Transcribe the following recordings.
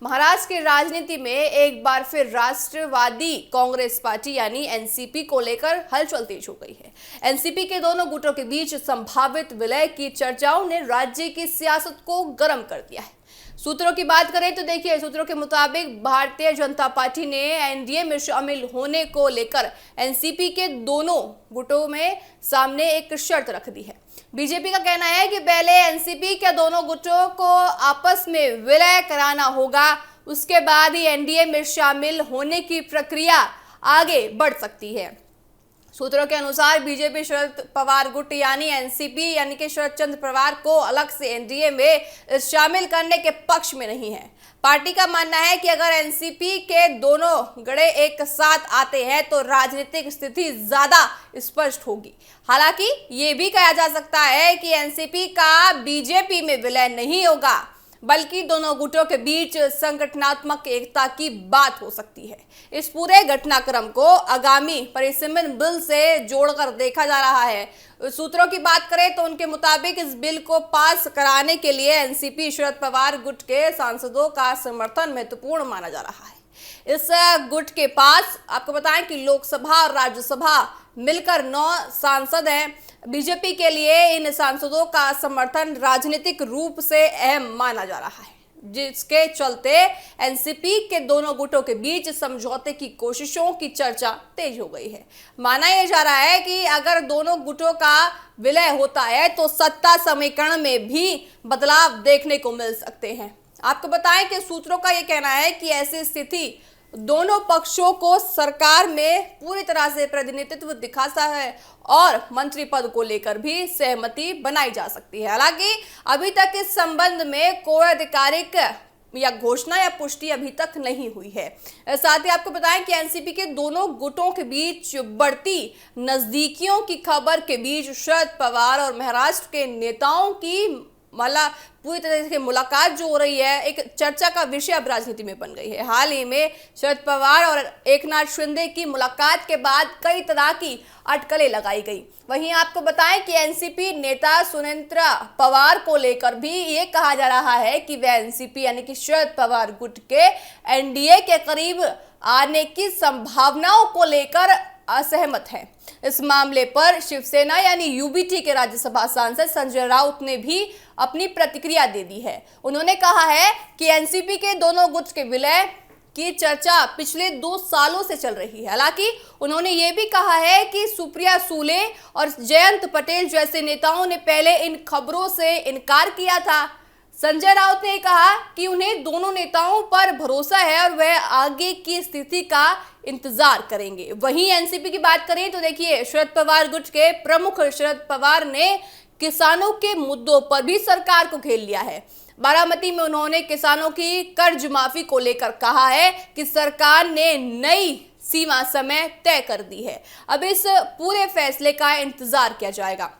महाराष्ट्र की राजनीति में एक बार फिर राष्ट्रवादी कांग्रेस पार्टी यानी एनसीपी को लेकर हलचल तेज हो गई है। एनसीपी के दोनों गुटों के बीच संभावित विलय की चर्चाओं ने राज्य की सियासत को गर्म कर दिया है। सूत्रों की बात करें तो देखिए, सूत्रों के मुताबिक भारतीय जनता पार्टी ने एनडीए में शामिल होने को लेकर एनसीपी के दोनों गुटों में सामने एक शर्त रख दी है। बीजेपी का कहना है कि पहले एनसीपी के दोनों गुटों को आपस में विलय कराना होगा, उसके बाद ही एनडीए में शामिल होने की प्रक्रिया आगे बढ़ सकती है। सूत्रों के अनुसार बीजेपी शरद पवार गुट यानी एनसीपी यानी कि शरद चंद्र पवार को अलग से एनडीए में शामिल करने के पक्ष में नहीं है। पार्टी का मानना है कि अगर एनसीपी के दोनों गड़े एक साथ आते हैं तो राजनीतिक स्थिति ज्यादा स्पष्ट होगी। हालांकि ये भी कहा जा सकता है कि एनसीपी का बीजेपी में विलय नहीं होगा, बल्कि दोनों गुटों के बीच संगठनात्मक एकता की बात हो सकती है। इस पूरे घटनाक्रम को आगामी परिसीमन बिल से जोड़कर देखा जा रहा है। सूत्रों की बात करें तो उनके मुताबिक इस बिल को पास कराने के लिए एनसीपी शरद पवार गुट के सांसदों का समर्थन महत्वपूर्ण माना जा रहा है। इस गुट के पास आपको बताएं कि लोकसभा और राज्यसभा मिलकर 9 सांसद हैं। बीजेपी के लिए इन सांसदों का समर्थन राजनीतिक रूप से अहम माना जा रहा है, जिसके चलते एनसीपी के दोनों गुटों के बीच समझौते की कोशिशों की चर्चा तेज हो गई है। माना यह जा रहा है कि अगर दोनों गुटों का विलय होता है तो सत्ता समीकरण में भी बदलाव देखने को मिल सकते हैं। आपको बताएं कि सूत्रों का यह कहना है कि ऐसी स्थिति दोनों पक्षों को सरकार में पूरी तरह से प्रतिनिधित्व दिखाता है और मंत्री पद को लेकर भी सहमति बनाई जा सकती है। हालांकि अभी तक इस संबंध में कोई आधिकारिक या घोषणा या पुष्टि अभी तक नहीं हुई है। साथ ही आपको बताएं कि एनसीपी के दोनों गुटों के बीच बढ़ती नजदीकियों की खबर के बीच शरद पवार और महाराष्ट्र के नेताओं की पूरी तरह से मुलाकात जो हो रही है, एक चर्चा का विषय अब राजनीति में बन गई है। हाल ही में शरद पवार और एकनाथ शिंदे की मुलाकात के बाद कई तरह की अटकलें लगाई गई। वहीं आपको बताएं कि एनसीपी नेता सुनेंद्र पवार को लेकर भी ये कहा जा रहा है कि वह एनसीपी यानी कि शरद पवार गुट के एनडीए के करीब आने की संभावनाओं को लेकर असहमत है। इस मामले पर शिवसेना यानी यूबीटी के राज्यसभा सांसद संजय राउत ने भी अपनी प्रतिक्रिया दे दी है। उन्होंने कहा है कि एनसीपी के दोनों गुट के विलय की चर्चा पिछले 2 सालों से चल रही है। हालांकि उन्होंने ये भी कहा है कि सुप्रिया सूले और जयंत पटेल जैसे नेताओं ने पहले इन खबरों से इनकार किया था। संजय राउत ने कहा कि उन्हें दोनों नेताओं पर भरोसा है और वह आगे की स्थिति का इंतजार करेंगे। वहीं एनसीपी की बात करें तो देखिए, शरद पवार गुट के प्रमुख शरद पवार ने किसानों के मुद्दों पर भी सरकार को घेर लिया है। बारामती में उन्होंने किसानों की कर्ज माफी को लेकर कहा है कि सरकार ने नई सीमा समय तय कर दी है, अब इस पूरे फैसले का इंतजार किया जाएगा।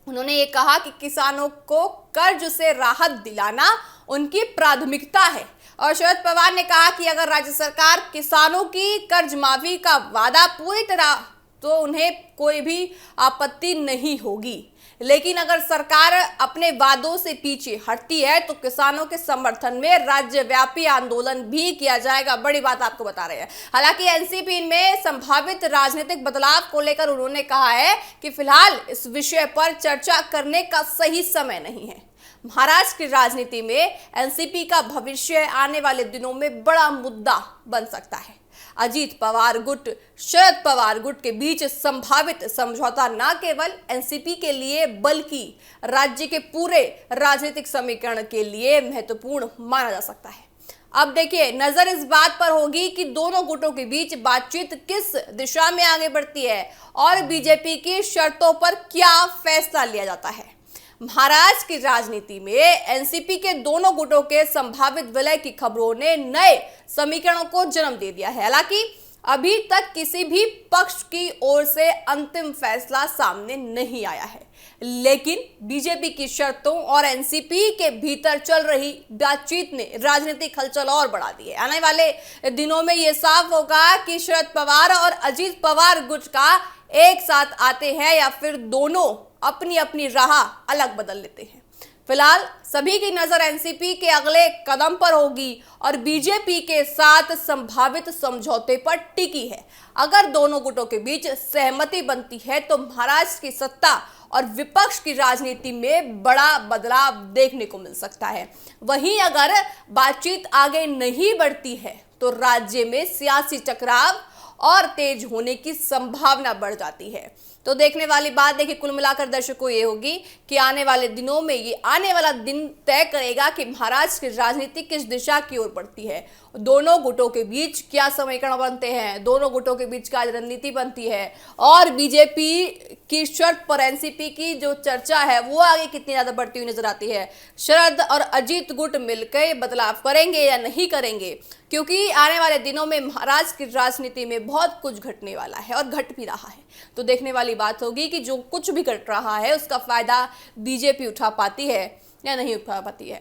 उन्होंने ये कहा कि किसानों को कर्ज से राहत दिलाना उनकी प्राथमिकता है और शरद पवार ने कहा कि अगर राज्य सरकार किसानों की कर्ज माफी का वादा पूरी तरह तो उन्हें कोई भी आपत्ति नहीं होगी, लेकिन अगर सरकार अपने वादों से पीछे हटती है तो किसानों के समर्थन में राज्यव्यापी आंदोलन भी किया जाएगा। बड़ी बात आपको बता रहे हैं। हालांकि एनसीपी में संभावित राजनीतिक बदलाव को लेकर उन्होंने कहा है कि फिलहाल इस विषय पर चर्चा करने का सही समय नहीं है। महाराष्ट्र की राजनीति में एनसीपी का भविष्य आने वाले दिनों में बड़ा मुद्दा बन सकता है। अजीत पवार गुट शरद पवार गुट के बीच संभावित समझौता न केवल एनसीपी के लिए बल्कि राज्य के पूरे राजनीतिक समीकरण के लिए महत्वपूर्ण माना जा सकता है। अब देखिए, नजर इस बात पर होगी कि दोनों गुटों के बीच बातचीत किस दिशा में आगे बढ़ती है और बीजेपी की शर्तों पर क्या फैसला लिया जाता है। महाराष्ट्र की राजनीति में एनसीपी के दोनों गुटों के संभावित विलय की खबरों ने नए समीकरणों को जन्म दे दिया है। हालांकि अभी तक किसी भी पक्ष की ओर से अंतिम फैसला सामने नहीं आया है, लेकिन बीजेपी की शर्तों और एनसीपी के भीतर चल रही बातचीत ने राजनीतिक हलचल और बढ़ा दी है। आने वाले दिनों में यह साफ होगा कि शरद पवार और अजीत पवार गुट का एक साथ आते हैं या फिर दोनों अपनी अपनी राह अलग बदल लेते हैं। फिलहाल सभी की नजर एनसीपी के अगले कदम पर होगी और बीजेपी के साथ संभावित समझौते पर टिकी है। अगर दोनों गुटों के बीच सहमति बनती है तो महाराष्ट्र की सत्ता और विपक्ष की राजनीति में बड़ा बदलाव देखने को मिल सकता है। वहीं अगर बातचीत आगे नहीं बढ़ती है तो राज्य में सियासी टकराव और तेज होने की संभावना बढ़ जाती है। तो देखने वाली बात देखिए, कुल मिलाकर दर्शकों ये होगी कि आने वाले दिनों में ये आने वाला दिन तय करेगा कि महाराष्ट्र की राजनीति किस दिशा की ओर बढ़ती है, दोनों गुटों के बीच क्या समीकरण बनते हैं, दोनों गुटों के बीच क्या रणनीति बनती है और बीजेपी की शर्त पर एनसीपी की जो चर्चा है वो आगे कितनी ज्यादा बढ़ती हुई नजर आती है। शरद और अजीत गुट मिलकर बदलाव करेंगे या नहीं करेंगे, क्योंकि आने वाले दिनों में महाराष्ट्र की राजनीति में बहुत कुछ घटने वाला है और घट भी रहा है। तो देखने वाली बात होगी कि जो कुछ भी घट रहा है उसका फायदा बीजेपी उठा पाती है या नहीं उठा पाती है।